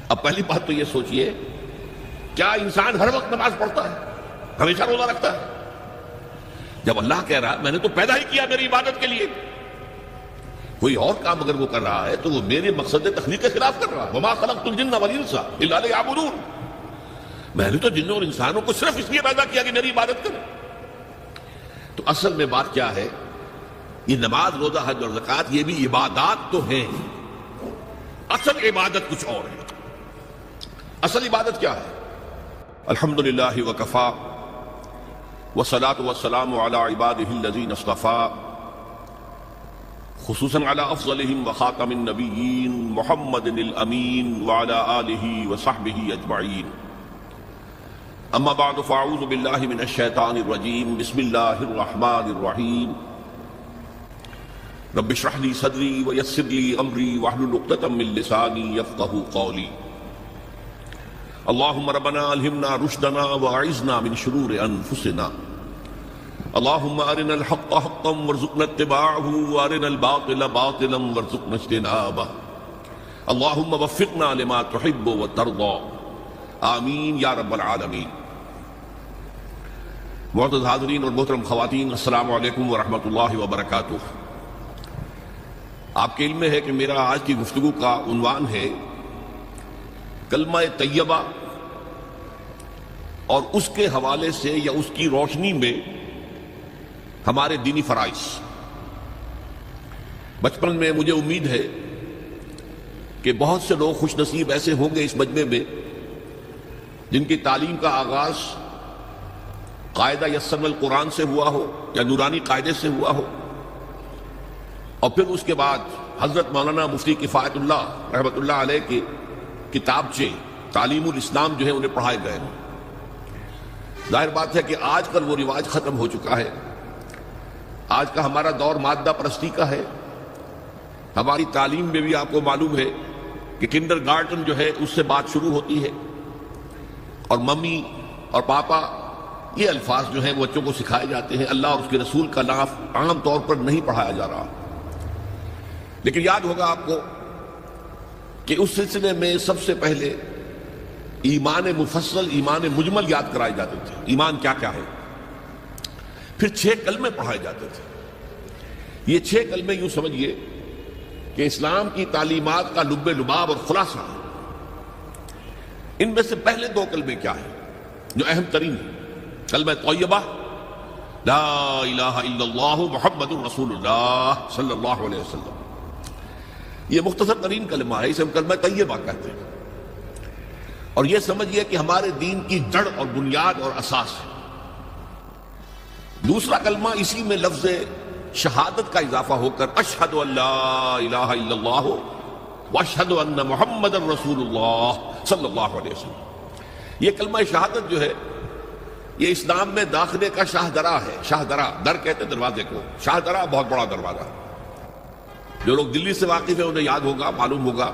اب پہلی بات تو یہ سوچئے، کیا انسان ہر وقت نماز پڑھتا ہے، ہمیشہ روزہ رکھتا ہے؟ جب اللہ کہہ رہا ہے میں نے تو پیدا ہی کیا میری عبادت کے لیے، کوئی اور کام اگر وہ کر رہا ہے تو وہ میرے مقصد تخلیق کے خلاف کر رہا ہے۔ وَمَا خَلَقْتُ الْجِنَّ وَالْإِنسَ إِلَّا لِيَعْبُدُونِ، میں نے تو جنوں اور انسانوں کو صرف اس لیے پیدا کیا کہ میری عبادت کریں۔ تو اصل میں بات کیا ہے، یہ نماز، روزہ، حج اور زکوٰۃ یہ بھی عبادات تو ہیں، اصل عبادت کچھ اور ہے۔ اصل عبادت کیا ہے؟ الحمدللہ وکفا والصلاة والسلام علی عبادہ الذین اصطفیٰ، خصوصاً علی افضلہم وخاتم النبیین محمد الامین وعلی آلہ وصحبہ اجمعین۔ اما بعد فاعوذ باللہ من الشیطان الرجیم، بسم اللہ الرحمن الرحیم۔ رب اشرح لی صدری ویسر لی امری واحلل عقدۃ من لسانی یفقہوا قولی۔ اللہم ربنا الہمنا رشدنا واعذنا من شرور انفسنا، اللہم ارنا الحق حقا وارزقنا اتباعہ وارنا الباطل باطلا وارزقنا اجتنابہ، اللہم وفقنا لما تحب وترضى، آمین یا رب العالمین۔ معزز حاضرین اور محترم خواتین، السلام علیکم ورحمۃ اللہ وبرکاتہ۔ آپ کے علم میں ہے کہ میرا آج کی گفتگو کا عنوان ہے کلمہ طیبہ، اور اس کے حوالے سے یا اس کی روشنی میں ہمارے دینی فرائض۔ بچپن میں مجھے امید ہے کہ بہت سے لوگ خوش نصیب ایسے ہوں گے اس مجمع میں جن کی تعلیم کا آغاز قاعدہ یسرنا القرآن سے ہوا ہو یا نورانی قاعدے سے ہوا ہو، اور پھر اس کے بعد حضرت مولانا مفتی کفایت اللہ رحمۃ اللہ علیہ کے کتابچے تعلیم الاسلام جو ہے انہیں پڑھائے گئے ہیں۔ ظاہر بات ہے کہ آج کل وہ رواج ختم ہو چکا ہے، آج کا ہمارا دور مادہ پرستی کا ہے۔ ہماری تعلیم میں بھی آپ کو معلوم ہے کہ کنڈر گارڈن جو ہے اس سے بات شروع ہوتی ہے، اور ممی اور پاپا یہ الفاظ جو ہیں وہ بچوں کو سکھائے جاتے ہیں، اللہ اور اس کے رسول کا نام عام طور پر نہیں پڑھایا جا رہا۔ لیکن یاد ہوگا آپ کو کہ اس سلسلے میں سب سے پہلے ایمان مفصل، ایمان مجمل یاد کرائے جاتے تھے، ایمان کیا کیا ہے، پھر 6 کلمے پڑھائے جاتے تھے۔ یہ 6 کلمے یوں سمجھیے کہ اسلام کی تعلیمات کا لب لباب اور خلاصہ ہے۔ ان میں سے پہلے 2 کلمے کیا ہیں جو اہم ترین ہیں؟ کلمہ طیبہ، لا الہ الا اللہ محمد رسول اللہ صلی اللہ علیہ وسلم۔ یہ مختصر ترین کلمہ ہے، اسے ہم کلمہ طیبہ کہتے ہیں، اور یہ سمجھیے کہ ہمارے دین کی جڑ اور بنیاد اور اساس ہے۔ دوسرا کلمہ اسی میں لفظ شہادت کا اضافہ ہو کر اشہد ان لا الہ الا اللہ واشہد ان محمد رسول اللہ صلی اللہ علیہ وسلم۔ یہ کلمہ شہادت جو ہے یہ اسلام میں داخلے کا شاہدرہ ہے۔ شاہدرہ، در کہتے ہیں دروازے کو، شاہدرہ بہت بڑا دروازہ۔ جو لوگ دلی سے واقف ہیں انہیں یاد ہوگا، معلوم ہوگا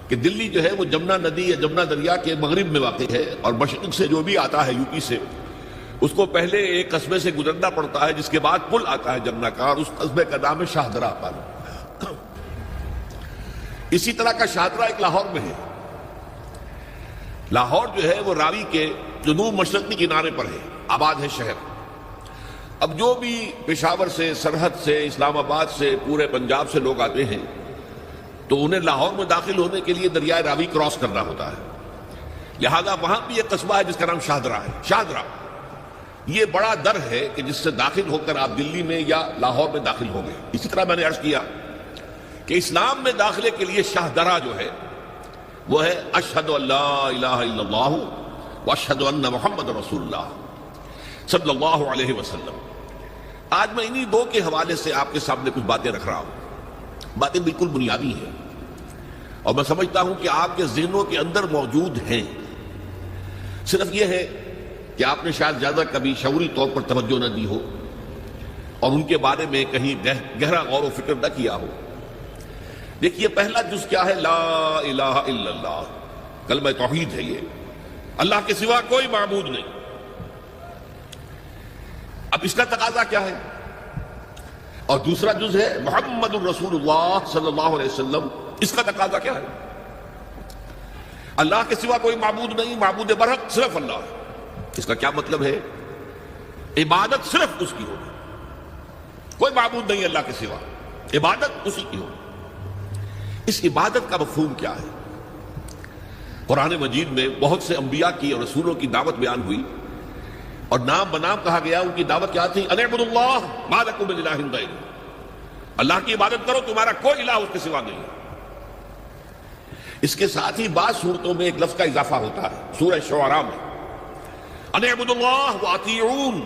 کہ دلی جو ہے وہ جمنا ندی یا جمنا دریا کے مغرب میں واقع ہے، اور مشرق سے جو بھی آتا ہے یو پی سے، اس کو پہلے ایک قصبے سے گزرنا پڑتا ہے، جس کے بعد پل آتا ہے جمنا کا، اور اس قصبے کا نام ہے شاہدرہ پل۔ اسی طرح کا شاہدرہ ایک لاہور میں ہے۔ لاہور جو ہے وہ راوی کے جنوب مشرقی کنارے پر ہے، آباد ہے شہر۔ اب جو بھی پشاور سے، سرحد سے، اسلام آباد سے، پورے پنجاب سے لوگ آتے ہیں تو انہیں لاہور میں داخل ہونے کے لیے دریائے راوی کراس کرنا ہوتا ہے، لہذا وہاں بھی ایک قصبہ ہے جس کا نام شاہدرہ ہے۔ شاہدرہ یہ بڑا در ہے کہ جس سے داخل ہو کر آپ دلی میں یا لاہور میں داخل ہوں گے۔ اسی طرح میں نے عرض کیا کہ اسلام میں داخلے کے لیے شاہدرہ جو ہے وہ ہے اشہد ان لا الہ الا اللہ واشہد ان محمد رسول اللہ صلی اللہ علیہ وسلم۔ آج میں انہی 2 کے حوالے سے آپ کے سامنے کچھ باتیں رکھ رہا ہوں، باتیں بالکل بنیادی ہیں، اور میں سمجھتا ہوں کہ آپ کے ذہنوں کے اندر موجود ہیں، صرف یہ ہے کہ آپ نے شاید زیادہ کبھی شعوری طور پر توجہ نہ دی ہو اور ان کے بارے میں کہیں گہرا غور و فکر نہ کیا ہو۔ دیکھیے پہلا جز کیا ہے؟ لا الہ الا اللہ، کلمہ توحید ہے۔ یہ اللہ کے سوا کوئی معبود نہیں۔ اب اس کا تقاضا کیا ہے؟ اور دوسرا جز ہے محمد الرسول اللہ صلی اللہ علیہ وسلم، اس کا تقاضا کیا ہے؟ اللہ کے سوا کوئی معبود نہیں، معبود برحق صرف اللہ ہے۔ اس کا کیا مطلب ہے؟ عبادت صرف اس کی ہوگی، کوئی معبود نہیں اللہ کے سوا، عبادت اسی کی ہوگی۔ اس عبادت کا مفہوم کیا ہے؟ قرآن مجید میں بہت سے انبیاء کی اور رسولوں کی دعوت بیان ہوئی، اور نام بنام کہا گیا۔ ان کی دعوت کیا تھی؟ ان اعبدوا اللہ ما لکم من الہ غیرہ، اللہ کی عبادت کرو، تمہارا کوئی الہ اس کے سوا نہیں ہے۔ اس کے ساتھ ہی بعض صورتوں میں ایک لفظ کا اضافہ ہوتا ہے۔ سورہ شعراء میں ان اعبدوا اللہ واطیعون،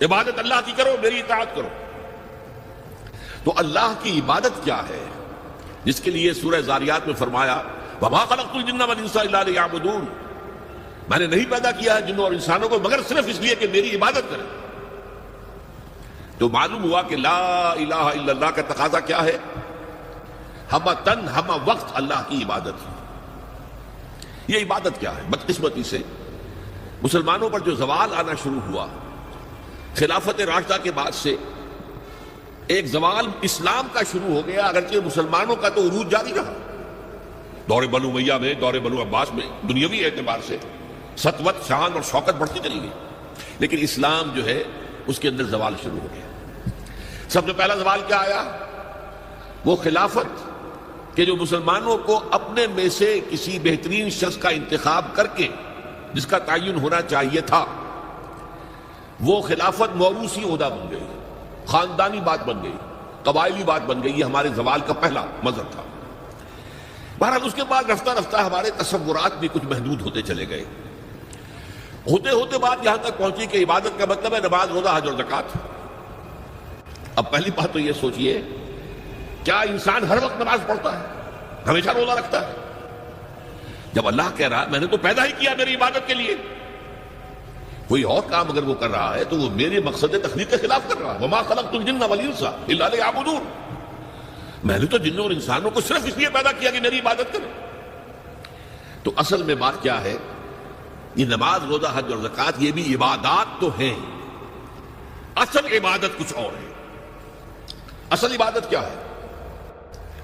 عبادت اللہ کی کرو، میری اطاعت کرو۔ تو اللہ کی عبادت کیا ہے، جس کے لیے سورہ زاریات میں فرمایا وما خلقت الجن والانس الا لیعبدون، میں نے نہیں پیدا کیا ہے جنوں اور انسانوں کو مگر صرف اس لیے کہ میری عبادت کریں۔ تو معلوم ہوا کہ لا الہ الا اللہ کا تقاضا کیا ہے؟ ہم تن ہم وقت اللہ کی عبادت ہے۔ یہ عبادت کیا ہے؟ بدقسمتی سے مسلمانوں پر جو زوال آنا شروع ہوا خلافت راشدہ کے بعد سے، ایک زوال اسلام کا شروع ہو گیا، اگرچہ مسلمانوں کا تو عروج جاری رہا۔ دور بنو امیہ میں، دور بنو عباس میں دنیاوی اعتبار سے سطوت، شان اور شوکت بڑھتی چلی گئی، لیکن اسلام جو ہے اس کے اندر زوال شروع ہو گیا۔ سب سے پہلا زوال کیا آیا؟ وہ خلافت کہ جو مسلمانوں کو اپنے میں سے کسی بہترین شخص کا انتخاب کر کے جس کا تعین ہونا چاہیے تھا، وہ خلافت موروثی عہدہ بن گئی، خاندانی بات بن گئی، قبائلی بات بن گئی۔ یہ ہمارے زوال کا پہلا مظہر تھا۔ بہرحال اس کے بعد رفتہ رفتہ ہمارے تصورات بھی کچھ محدود ہوتے چلے گئے، ہوتے ہوتے بات یہاں تک پہنچی کہ عبادت کا مطلب ہے نماز، روزہ، حج اور زکوٰۃ۔ اب پہلی بات تو یہ سوچئے، کیا انسان ہر وقت نماز پڑھتا ہے، ہمیشہ روزہ رکھتا ہے؟ جب اللہ کہہ رہا میں نے تو پیدا ہی کیا میری عبادت کے لیے، کوئی اور کام اگر وہ کر رہا ہے تو وہ میرے مقصد تخلیق کے خلاف کر رہا ہے۔ وما خلقت الجن والانس الا لیعبدون، میں نے تو جنوں اور انسانوں کو صرف اس لیے پیدا کیا کہ میری عبادت کریں۔ تو اصل میں بات کیا ہے؟ یہ نماز، روزہ، حج اور زکوٰۃ یہ بھی عبادات تو ہیں، اصل عبادت کچھ اور ہے۔ اصل عبادت کیا ہے؟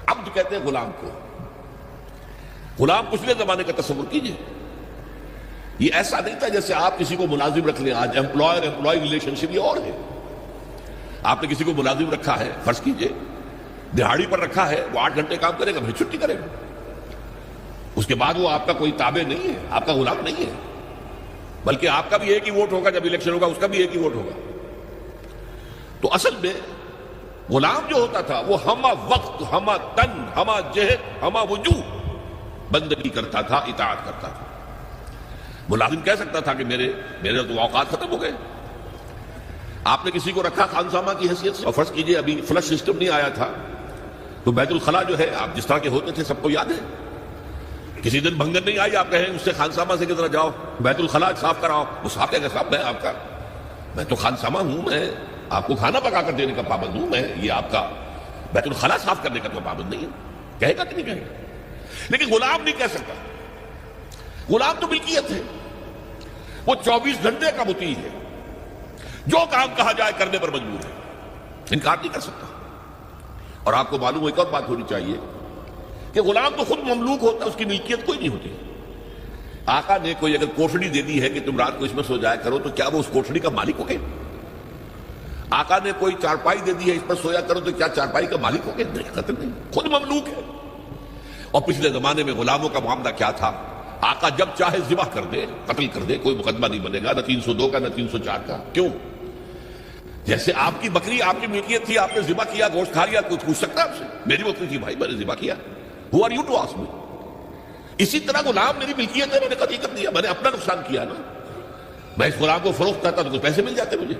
عبد کہتے ہیں غلام کو۔ غلام پچھلے زمانے کا تصور کیجئے، یہ ایسا نہیں تھا جیسے آپ کسی کو ملازم رکھ لیں۔ آج امپلائر امپلائی ریلیشن شپ یہ اور ہے۔ آپ نے کسی کو ملازم رکھا ہے، فرض کیجئے دہاڑی پر رکھا ہے، وہ 8 گھنٹے کام کرے گا، پھر چھٹی کرے گا، اس کے بعد وہ آپ کا کوئی تابع نہیں ہے، آپ کا غلام نہیں ہے، بلکہ آپ کا بھی ایک ہی ووٹ ہوگا، جب الیکشن ہوگا اس کا بھی ایک ہی ووٹ ہوگا۔ تو اصل میں غلام جو ہوتا تھا وہ ہمہ وقت، ہمہ تن، ہمہ جہد، ہمہ وجوہ بندگی کرتا تھا، اطاعت کرتا تھا۔ ملازم کہہ سکتا تھا کہ میرے تو اوقات ختم ہو گئے۔ آپ نے کسی کو رکھا خانسامہ کی حیثیت سے، اور فرض کیجئے ابھی فلش سسٹم نہیں آیا تھا تو بیت الخلاء جو ہے آپ جس طرح کے ہوتے تھے سب کو یاد ہے، کسی دن بھنگن نہیں آئی، آپ کہیں اس سے خانسامہ سے کس طرح جاؤ بیت الخلاء صاف کراؤ، وہ صاف ہے کہ صاحب میں تو خانسامہ ہوں، میں آپ کو کھانا پکا کر دینے کا پابند ہوں، میں یہ آپ کا بیت الخلاء صاف کرنے کا تو پابند نہیں ہے۔ کہے گا کہ نہیں کہے گا؟ لیکن غلام نہیں کہہ سکتا۔ غلام تو ملکیت ہے، وہ 24 گھنٹے کا مطیع ہے، جو کام کہا جائے کرنے پر مجبور ہے، انکار نہیں کر سکتا۔ اور آپ کو معلوم ایک اور بات ہونی چاہیے کہ غلام تو خود مملوک ہوتا ہے، اس کی ملکیت کوئی نہیں ہوتی۔ آقا نے کوئی اگر کوٹھڑی دے دی ہے کہ تم رات کو اس میں سو جایا کرو تو کیا وہ اس کوٹھڑی کا مالک ہو گئے؟ آقا نے کوئی چارپائی دے دی ہے اس پر سویا کرو تو کیا چارپائی کا مالک ہو گئے؟ نہیں، قطع نہیں، خود مملوک ہے۔ اور پچھلے زمانے میں غلاموں کا معاملہ کیا تھا؟ آقا جب چاہے ذبح کر دے، قتل کر دے، کوئی مقدمہ نہیں بنے گا، نہ 302 کا نہ 304 کا۔ کیوں؟ جیسے آپ کی بکری آپ کی ملکیت تھی، آپ نے ذبح کیا، گوشت کھا لیا، کوئی پوچھ سکتا ہے آپ سے؟ میری بکری تھی بھائی، میں نے ذبح کیا، Who are you to ask me؟ اسی طرح غلام میری ملکیت ہے، میں نے قتل کر دیا، میں نے اپنا نقصان کیا نا، میں اس غلام کو فروخت کرتا تو کچھ پیسے مل جاتے مجھے،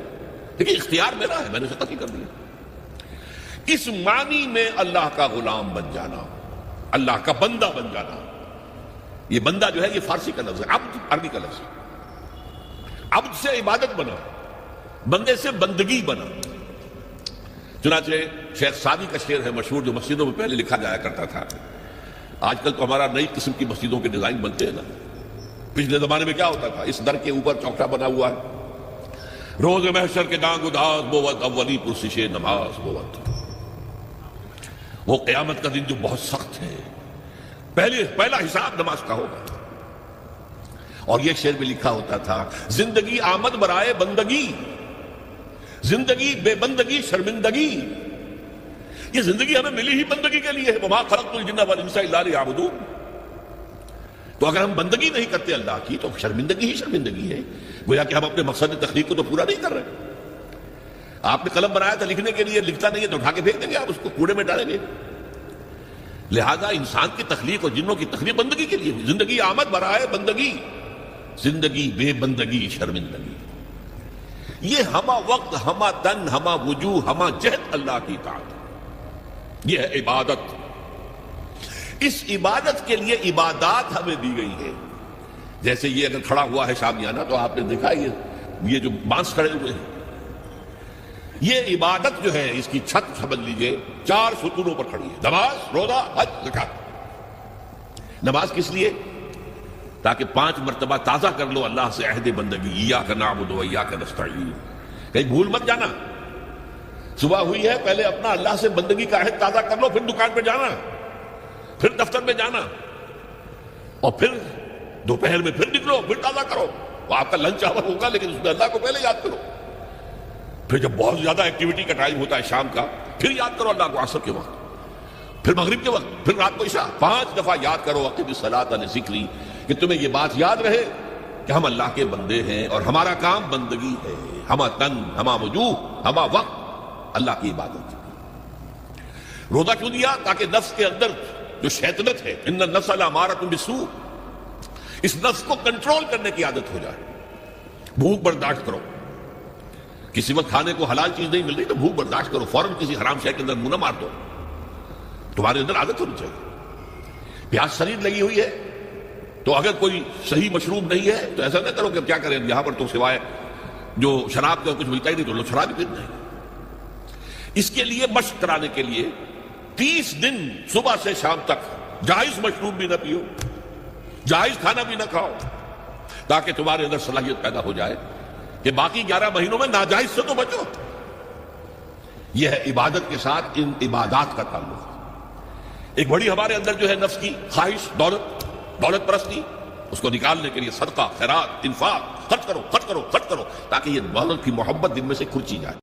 لیکن اختیار میرا ہے، میں نے اسے قتل کر دیا۔ اس معنی میں اللہ کا غلام بن جانا، اللہ کا بندہ بن جانا، یہ بندہ جو ہے یہ فارسی کا لفظ ہے، عبد عربی کا لفظ ہے۔ عبد سے عبادت بنا، بندے سے بندگی بنا۔ چنانچہ شیخ سعدی کا شعر ہے مشہور، جو مسجدوں میں پہلے لکھا جایا کرتا تھا۔ آج کل تو ہمارا نئی قسم کی مسجدوں کے ڈیزائن بنتے ہیں نا، پچھلے زمانے میں کیا ہوتا تھا؟ اس در کے اوپر چوکٹا بنا ہوا ہے، روز محشر کے دانگ اداس بوت اولی پرسش نماز بوت۔ وہ قیامت کا دن جو بہت سخت ہے، پہلا حساب نماز کا ہوگا. اور یہ شعر میں لکھا ہوتا تھا، زندگی آمد برائے بندگی، زندگی بے بندگی شرمندگی. یہ زندگی ہمیں ملی ہی بندگی کے لیے ہے. وما خلقت الجن والانس الا لیعبدون. تو اگر ہم بندگی نہیں کرتے اللہ کی تو شرمندگی ہی شرمندگی ہے. گویا کہ ہم اپنے مقصد تخلیق کو تو پورا نہیں کر رہے. آپ نے قلم بنایا تھا لکھنے کے لیے، لکھتا نہیں ہے تو اٹھا کے پھینک دیں گے، آپ اس کو کوڑے میں ڈالیں گے. لہذا انسان کی تخلیق اور جنوں کی تخلیق بندگی کے لیے. زندگی آمد برائے بندگی، زندگی بے بندگی شرمندگی. یہ ہما وقت، ہما تن، ہما وجوہ، ہما جہد اللہ کی اطاعت. یہ ہے عبادت. اس عبادت کے لیے عبادات ہمیں دی گئی ہے. جیسے یہ اگر کھڑا ہوا ہے شامیانہ تو آپ نے دیکھا یہ جو بانس کھڑے ہوئے ہیں، یہ عبادت جو ہے اس کی چھت سمجھ لیجئے 4 ستونوں پر کھڑی ہے. نماز، روزہ، حج، زکات. نماز کس لیے؟ تاکہ 5 مرتبہ تازہ کر لو اللہ سے عہد بندگی، ایاک نعبد و ایاک نستعین. کہیں بھول مت جانا. صبح ہوئی ہے پہلے اپنا اللہ سے بندگی کا عہد تازہ کر لو، پھر دکان پہ جانا، پھر دفتر میں جانا، اور پھر دوپہر میں پھر نکلو، پھر تازہ کرو. وہ آپ کا لنچ آور ہوگا لیکن اس میں اللہ کو پہلے یاد کرو. پھر جب بہت زیادہ ایکٹیویٹی کا ٹائم ہوتا ہے شام کا، پھر یاد کرو اللہ کو عصر کے وقت، پھر مغرب کے وقت، پھر رات کو عشاء. 5 دفعہ یاد کرو اقم الصلاۃ لذکری، کہ تمہیں یہ بات یاد رہے کہ ہم اللہ کے بندے ہیں اور ہمارا کام بندگی ہے. ہما تن، ہما وجوہ، ہما وقت اللہ کی عبادت. روزہ کیوں دیا؟ تاکہ نفس کے اندر جو شیطنت ہے، ان النفس لامارۃ بالسوء، اس نفس کو کنٹرول کرنے کی عادت ہو جائے. بھوک برداشت کرو. کسی وقت کھانے کو حلال چیز نہیں مل رہی تو بھوک برداشت کرو، فوراً کسی حرام شے کے اندر منہ نہ مار دو. تمہارے اندر عادت ہونی چاہیے. پیاس شدید لگی ہوئی ہے تو اگر کوئی صحیح مشروب نہیں ہے تو ایسا نہ کرو کہ کیا کریں یہاں پر تو سوائے جو شراب کا کچھ ملتا ہی نہیں تو لوگ شراب ہی پیتے ہیں. اس کے لیے مشق کرانے کے لیے 30 دن صبح سے شام تک جائز مشروب بھی نہ پیو، جائز کھانا بھی نہ کھاؤ، تاکہ تمہارے اندر صلاحیت پیدا ہو جائے کہ باقی 11 مہینوں میں ناجائز سے تو بچو. یہ ہے عبادت کے ساتھ ان عبادات کا تعلق. ایک بڑی ہمارے اندر جو ہے نفس کی خواہش، دولت پرستی، اس کو نکالنے کے لیے صدقہ، خیرات، انفاق، خرچ کرو، تاکہ یہ دولت کی محبت دل میں سے کھرچی جائے.